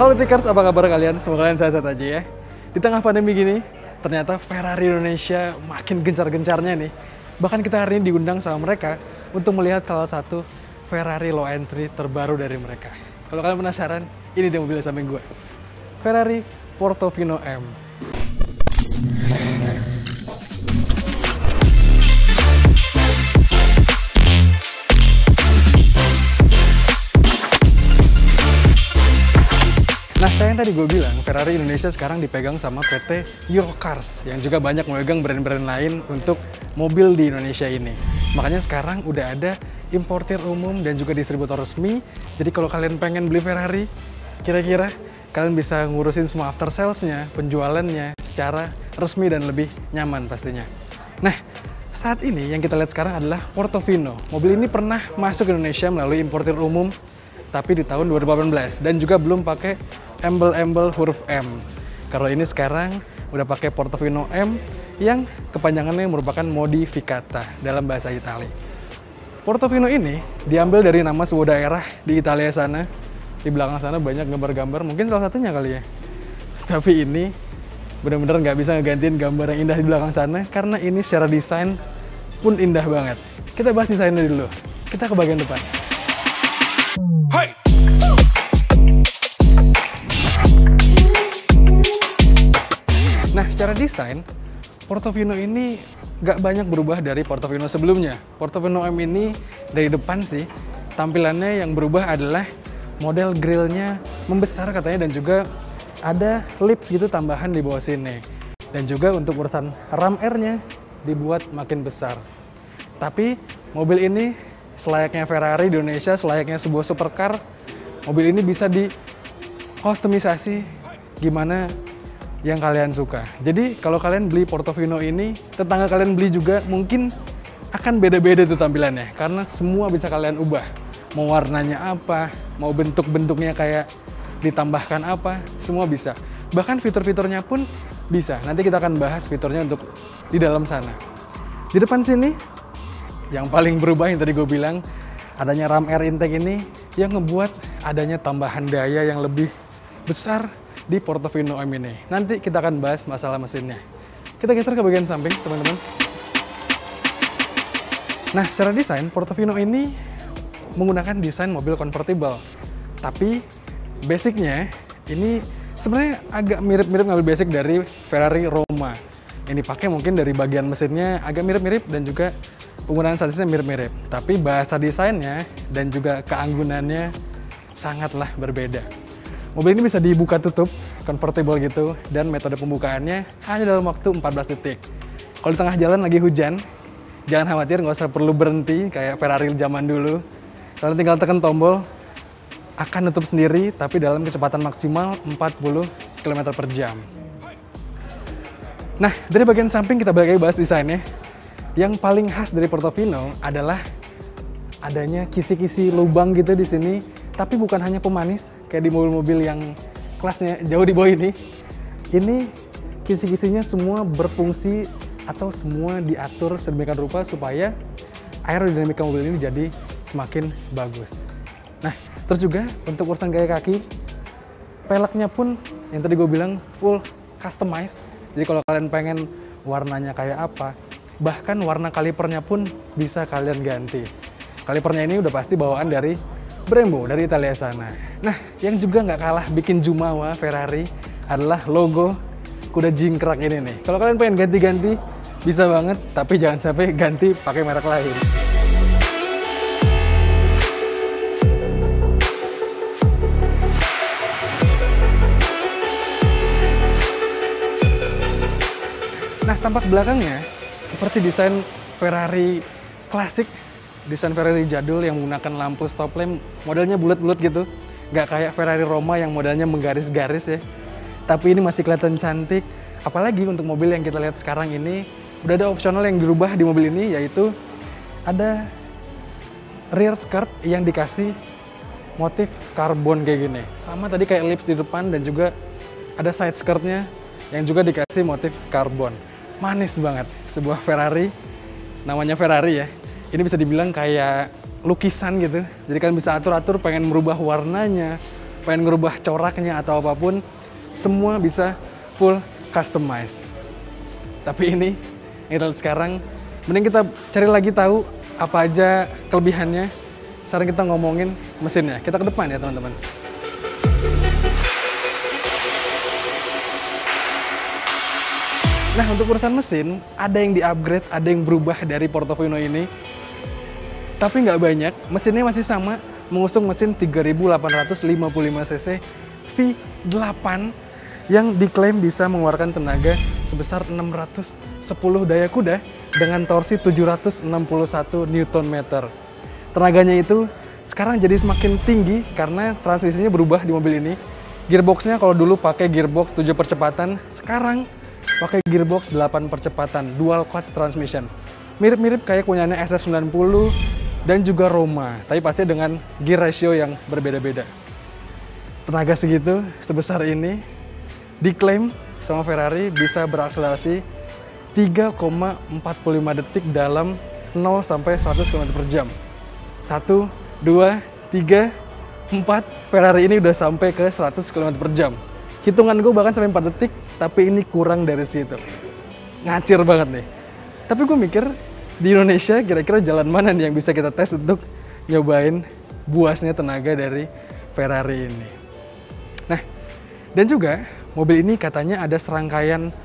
Halo Tikers, apa kabar kalian? Semoga kalian sehat aja ya. Di tengah pandemi gini, ternyata Ferrari Indonesia makin gencar-gencarnya nih. Bahkan kita hari ini diundang sama mereka untuk melihat salah satu Ferrari low entry terbaru dari mereka. Kalau kalian penasaran, ini dia mobilnya samping gue. Ferrari Portofino M. Nah, kayak yang tadi gue bilang, Ferrari Indonesia sekarang dipegang sama PT Eurocars yang juga banyak memegang brand-brand lain untuk mobil di Indonesia ini. Makanya sekarang udah ada importir umum dan juga distributor resmi. Jadi kalau kalian pengen beli Ferrari, kira-kira kalian bisa ngurusin semua after sales-nya, penjualannya secara resmi dan lebih nyaman pastinya. Nah, saat ini yang kita lihat sekarang adalah Portofino. Mobil ini pernah masuk ke Indonesia melalui importir umum, tapi di tahun 2018 dan juga belum pakai embel-embel huruf M. Kalau ini sekarang udah pakai Portofino M yang kepanjangannya merupakan modificata dalam bahasa Italia. Portofino ini diambil dari nama sebuah daerah di Italia sana. Di belakang sana banyak gambar-gambar, mungkin salah satunya kali ya. Tapi ini benar-benar nggak bisa ngegantiin gambar yang indah di belakang sana karena ini secara desain pun indah banget. Kita bahas desainnya dulu. Kita ke bagian depan. Nah, secara desain, Portofino ini nggak banyak berubah dari Portofino sebelumnya. Portofino M ini dari depan sih, tampilannya yang berubah adalah model grillnya membesar katanya dan juga ada lips gitu tambahan di bawah sini. Dan juga untuk urusan ram airnya dibuat makin besar. Tapi mobil ini selayaknya Ferrari di Indonesia, selayaknya sebuah supercar, mobil ini bisa di kustomisasi gimana yang kalian suka. Jadi kalau kalian beli Portofino ini, tetangga kalian beli juga mungkin akan beda-beda tuh tampilannya. Karena semua bisa kalian ubah. Mau warnanya apa, mau bentuk-bentuknya kayak ditambahkan apa, semua bisa. Bahkan fitur-fiturnya pun bisa. Nanti kita akan bahas fiturnya untuk di dalam sana. Di depan sini, yang paling berubah yang tadi gue bilang, adanya ram air intake ini yang ngebuat adanya tambahan daya yang lebih besar di Portofino M ini. Nanti kita akan bahas masalah mesinnya. Kita geser ke bagian samping, teman-teman. Nah, secara desain, Portofino ini menggunakan desain mobil convertible. Tapi, basicnya ini sebenarnya agak mirip-mirip ngambil basic dari Ferrari Roma. Yang dipakai mungkin dari bagian mesinnya agak mirip-mirip dan juga penggunaan sasisnya mirip-mirip. Tapi bahasa desainnya dan juga keanggunannya sangatlah berbeda. Mobil ini bisa dibuka tutup, convertible gitu, dan metode pembukaannya hanya dalam waktu 14 detik. Kalau di tengah jalan lagi hujan, jangan khawatir, nggak usah perlu berhenti kayak Ferrari zaman dulu. Kalian tinggal tekan tombol, akan tutup sendiri, tapi dalam kecepatan maksimal 40 km per jam. Nah, dari bagian samping kita balik lagi bahas desainnya. Yang paling khas dari Portofino adalah adanya kisi-kisi lubang gitu di sini, tapi bukan hanya pemanis, kayak di mobil-mobil yang kelasnya jauh di bawah ini. Ini kisi-kisinya semua berfungsi atau semua diatur sedemikian rupa supaya aerodinamika mobil ini jadi semakin bagus. Nah, terus juga untuk urusan gaya kaki, peleknya pun yang tadi gue bilang full customized. Jadi kalau kalian pengen warnanya kayak apa, bahkan warna kalipernya pun bisa kalian ganti. Kalipernya ini udah pasti bawaan dari Brembo, dari Italia sana. Nah, yang juga nggak kalah bikin jumawa Ferrari adalah logo kuda jingkrak ini nih. Kalau kalian pengen ganti-ganti, bisa banget, tapi jangan sampai ganti pakai merek lain. Nah, tampak belakangnya seperti desain Ferrari klasik, desain Ferrari jadul yang menggunakan lampu stop lamp, modelnya bulat-bulat gitu. Nggak kayak Ferrari Roma yang modelnya menggaris-garis ya. Tapi ini masih kelihatan cantik. Apalagi untuk mobil yang kita lihat sekarang ini, udah ada opsional yang dirubah di mobil ini, yaitu ada rear skirt yang dikasih motif karbon kayak gini. Sama tadi kayak lips di depan dan juga ada side skirtnya yang juga dikasih motif karbon. Manis banget. Sebuah Ferrari, namanya Ferrari ya. Ini bisa dibilang kayak lukisan gitu. Jadi kalian bisa atur-atur pengen merubah warnanya, pengen ngerubah coraknya atau apapun, semua bisa full customize. Tapi ini kita lihat sekarang, mending kita cari lagi tahu apa aja kelebihannya. Sekarang kita ngomongin mesinnya. Kita ke depan ya teman-teman. Nah, untuk urusan mesin, ada yang di-upgrade, ada yang berubah dari Portofino ini. Tapi nggak banyak, mesinnya masih sama, mengusung mesin 3855cc V8 yang diklaim bisa mengeluarkan tenaga sebesar 610 daya kuda dengan torsi 761 Nm. Tenaganya itu sekarang jadi semakin tinggi karena transmisinya berubah di mobil ini. Gearboxnya kalau dulu pakai gearbox 7 percepatan, sekarang pakai gearbox 8 percepatan, dual clutch transmission. Mirip-mirip kayak punyanya SF90 dan juga Roma, tapi pasti dengan gear ratio yang berbeda-beda. Tenaga segitu, sebesar ini, diklaim sama Ferrari bisa berakselerasi 3,45 detik dalam 0 sampai 100 km per jam. 1, 2, 3, 4, Ferrari ini udah sampai ke 100 km per jam. Hitungan gue bahkan sampai 4 detik, tapi ini kurang dari situ. Ngacir banget nih. Tapi gue mikir, di Indonesia kira-kira jalan mana nih yang bisa kita tes untuk nyobain buasnya tenaga dari Ferrari ini. Nah, dan juga mobil ini katanya ada serangkaian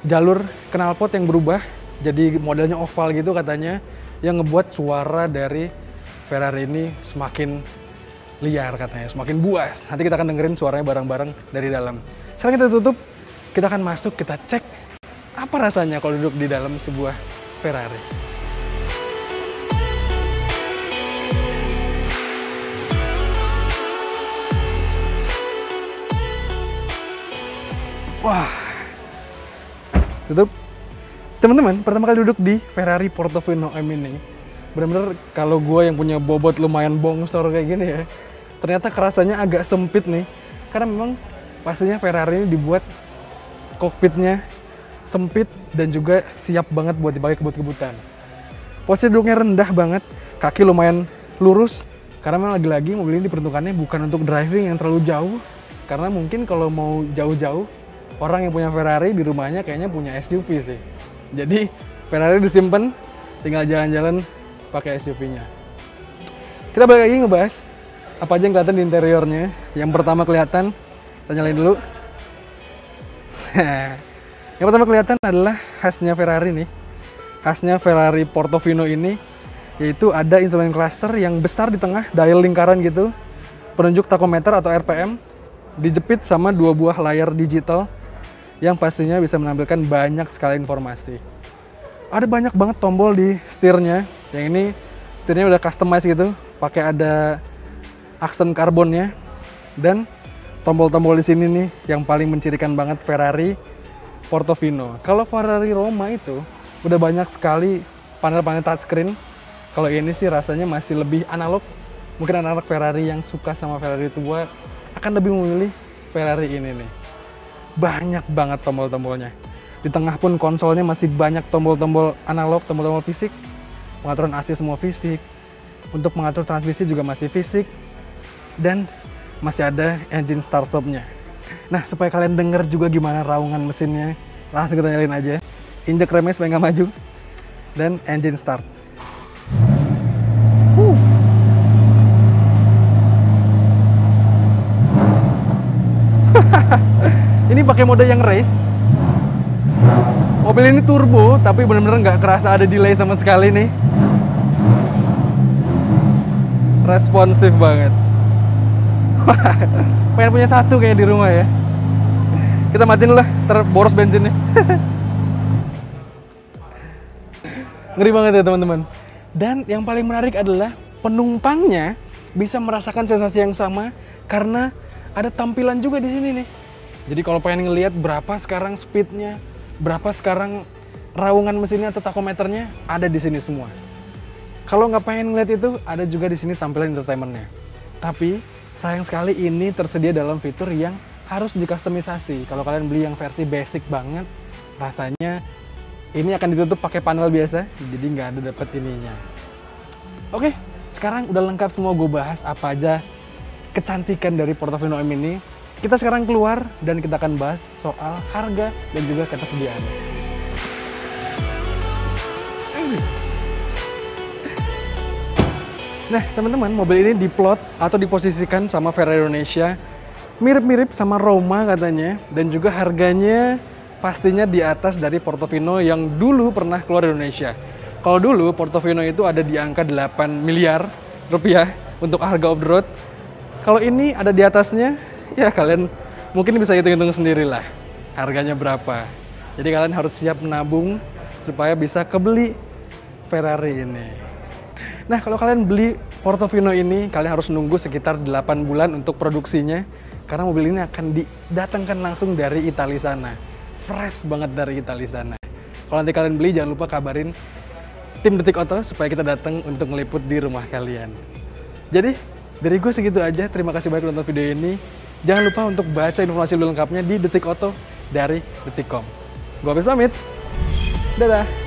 jalur knalpot yang berubah, jadi modelnya oval gitu katanya, yang ngebuat suara dari Ferrari ini semakin liar katanya, semakin buas. Nanti kita akan dengerin suaranya bareng-bareng dari dalam. Sekarang kita tutup, kita akan masuk, kita cek apa rasanya kalau duduk di dalam sebuah Ferrari. Wah, tutup. Teman-teman, pertama kali duduk di Ferrari Portofino M ini, bener-bener kalau gue yang punya bobot lumayan bongsor kayak gini ya, ternyata kerasanya agak sempit nih. Karena memang pastinya Ferrari ini dibuat kokpitnya sempit dan juga siap banget buat dipakai kebut-kebutan. Posisi duduknya rendah banget, kaki lumayan lurus, karena memang lagi-lagi mobil ini diperuntukannya bukan untuk driving yang terlalu jauh, karena mungkin kalau mau jauh-jauh, orang yang punya Ferrari di rumahnya kayaknya punya SUV sih. Jadi Ferrari disimpan, tinggal jalan-jalan pakai SUV-nya. Kita balik lagi ngebahas apa aja yang kelihatan di interiornya. Yang pertama kelihatan, kita nyalain dulu. Yang pertama kelihatan adalah khasnya Ferrari nih. Khasnya Ferrari Portofino ini, yaitu ada instrumen cluster yang besar di tengah, dial lingkaran gitu, penunjuk tachometer atau RPM, dijepit sama 2 buah layar digital yang pastinya bisa menampilkan banyak sekali informasi. Ada banyak banget tombol di setirnya. Yang ini setirnya udah customize gitu, pakai ada aksen karbonnya, dan tombol-tombol di sini nih yang paling mencirikan banget Ferrari Portofino. Kalau Ferrari Roma itu udah banyak sekali panel-panel touchscreen. Kalau ini sih rasanya masih lebih analog. Mungkin anak-anak Ferrari yang suka sama Ferrari tua akan lebih memilih Ferrari ini nih. Banyak banget tombol-tombolnya. Di tengah pun konsolnya masih banyak tombol-tombol analog, tombol-tombol fisik. Pengaturan AC semua fisik. Untuk mengatur transmisi juga masih fisik. Dan masih ada engine start stop-nya. Nah, supaya kalian denger juga gimana raungan mesinnya, langsung kita nyalain aja. Injek remnya supaya nggak maju. Dan engine start. Ini pakai mode yang race. Mobil ini turbo, tapi bener-bener nggak kerasa ada delay sama sekali nih. Responsif banget. Pengen punya satu kayak di rumah ya. Kita matiin dulu lah, terboros bensinnya. Ngeri banget ya teman-teman. Dan yang paling menarik adalah penumpangnya bisa merasakan sensasi yang sama karena ada tampilan juga di sini nih. Jadi kalau pengen ngelihat berapa sekarang speednya, berapa sekarang raungan mesinnya atau tachometernya, ada di sini semua. Kalau nggak pengen ngeliat itu, ada juga di sini tampilan entertainmentnya. Tapi sayang sekali ini tersedia dalam fitur yang harus dikustomisasi. Kalau kalian beli yang versi basic banget, rasanya ini akan ditutup pakai panel biasa, jadi nggak ada dapet ininya. Oke, sekarang udah lengkap semua gue bahas apa aja kecantikan dari Portofino M ini, kita sekarang keluar dan kita akan bahas soal harga dan juga ketersediaannya. Nah, teman-teman, mobil ini diplot atau diposisikan sama Ferrari Indonesia mirip-mirip sama Roma katanya, dan juga harganya pastinya di atas dari Portofino yang dulu pernah keluar di Indonesia. Kalau dulu Portofino itu ada di angka 8 miliar rupiah untuk harga off-road. Kalau ini ada di atasnya, ya kalian mungkin bisa hitung-hitung sendiri lah harganya berapa. Jadi kalian harus siap menabung supaya bisa kebeli Ferrari ini. Nah, kalau kalian beli Portofino ini, kalian harus nunggu sekitar 8 bulan untuk produksinya, karena mobil ini akan didatangkan langsung dari Italia sana. Fresh banget dari Italia sana. Kalau nanti kalian beli, jangan lupa kabarin tim Detik Auto supaya kita datang untuk meliput di rumah kalian. Jadi, dari gue segitu aja. Terima kasih banyak nonton video ini. Jangan lupa untuk baca informasi lebih lengkapnya di Detik Auto dari Detikcom. Gue habis pamit. Dadah!